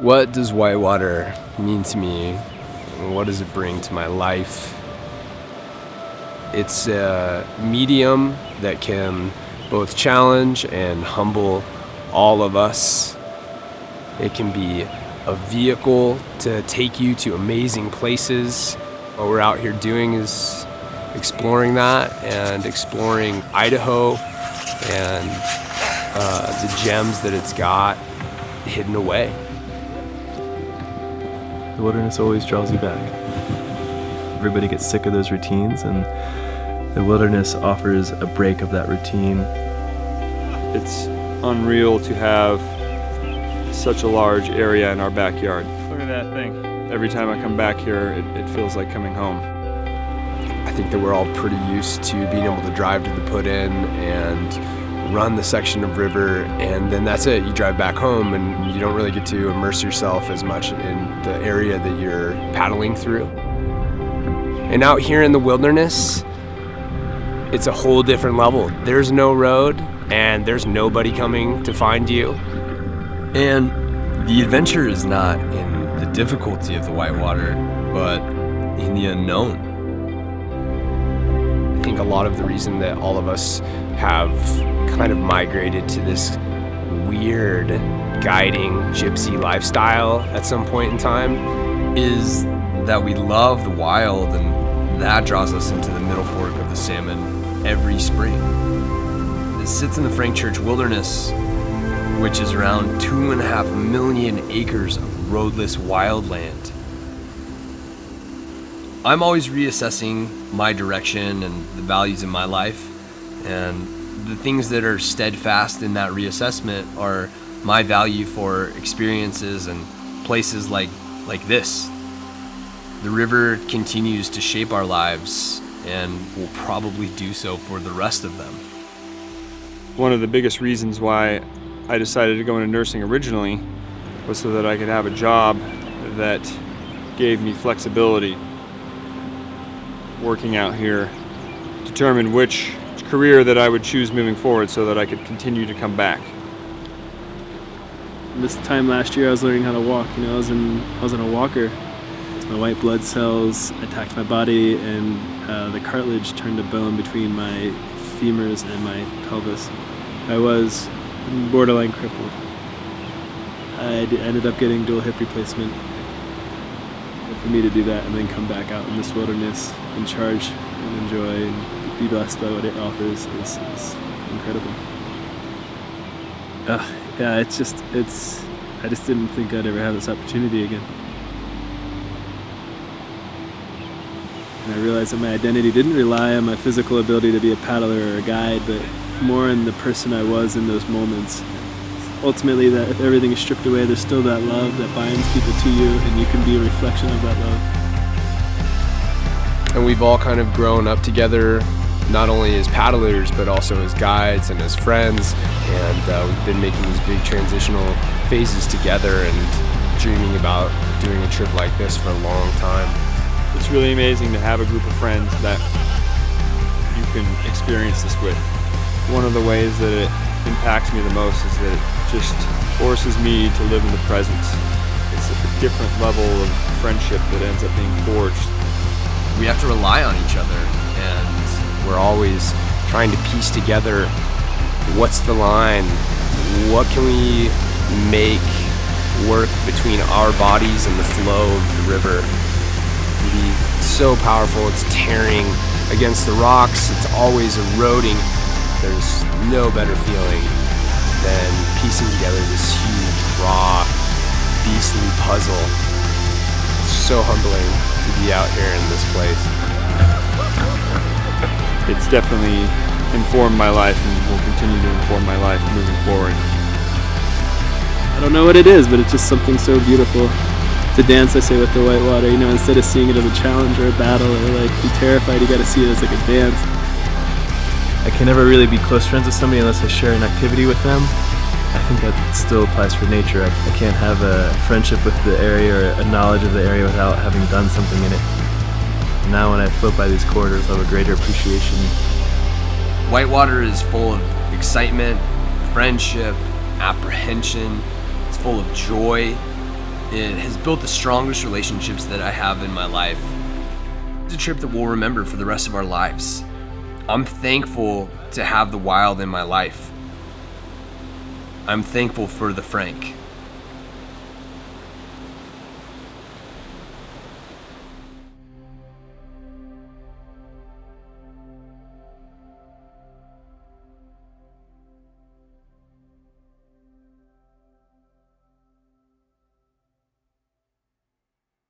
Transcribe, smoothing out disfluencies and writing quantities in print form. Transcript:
What does whitewater mean to me? What does it bring to my life? It's a medium that can both challenge and humble all of us. It can be a vehicle to take you to amazing places. What we're out here doing is exploring that and exploring Idaho and the gems that it's got hidden away. The wilderness always draws you back. Everybody gets sick of those routines, and the wilderness offers a break of that routine. It's unreal to have such a large area in our backyard. Look at that thing. Every time I come back here, it feels like coming home. I think that we're all pretty used to being able to drive to the put-in and run the section of river, and then that's it. You drive back home and you don't really get to immerse yourself as much in the area that you're paddling through. And out here in the wilderness, it's a whole different level. There's no road and there's nobody coming to find you. And the adventure is not in the difficulty of the whitewater, but in the unknown. I think a lot of the reason that all of us have kind of migrated to this weird guiding gypsy lifestyle at some point in time is that we love the wild, and that draws us into the Middle Fork of the Salmon every spring. It sits in the Frank Church Wilderness, which is around 2.5 million acres of roadless wildland. I'm always reassessing my direction and the values in my life, and the things that are steadfast in that reassessment are my value for experiences and places like this. The river continues to shape our lives and will probably do so for the rest of them. One of the biggest reasons why I decided to go into nursing originally was so that I could have a job that gave me flexibility. Working out here determined which career that I would choose moving forward so that I could continue to come back. This time last year I was learning how to walk. I was in a walker. My white blood cells attacked my body, and the cartilage turned to bone between my femurs and my pelvis. I was borderline crippled. I ended up getting dual hip replacement. For me to do that and then come back out in this wilderness and charge and enjoy and be blessed by what it offers is incredible. Yeah, I just didn't think I'd ever have this opportunity again. And I realized that my identity didn't rely on my physical ability to be a paddler or a guide, but more in the person I was in those moments. Ultimately, that if everything is stripped away, there's still that love that binds people to you, and you can be a reflection of that love. And we've all kind of grown up together, not only as paddlers, but also as guides and as friends. And we've been making these big transitional phases together and dreaming about doing a trip like this for a long time. It's really amazing to have a group of friends that you can experience this with. One of the ways that it impacts me the most is that it just forces me to live in the present. It's a different level of friendship that ends up being forged. We have to rely on each other, and we're always trying to piece together what's the line, what can we make work between our bodies and the flow of the river. It can be so powerful. It's tearing against the rocks, it's always eroding. There's no better feeling than piecing together this huge, raw, beastly puzzle. It's so humbling to be out here in this place. It's definitely informed my life and will continue to inform my life moving forward. I don't know what it is, but it's just something so beautiful. To dance, I say, with the whitewater, instead of seeing it as a challenge or a battle or be terrified, you gotta see it as like a dance. I can never really be close friends with somebody unless I share an activity with them. I think that still applies for nature. I can't have a friendship with the area or a knowledge of the area without having done something in it. Now when I float by these corridors, I have a greater appreciation. Whitewater is full of excitement, friendship, apprehension. It's full of joy. It has built the strongest relationships that I have in my life. It's a trip that we'll remember for the rest of our lives. I'm thankful to have the wild in my life. I'm thankful for the Frank.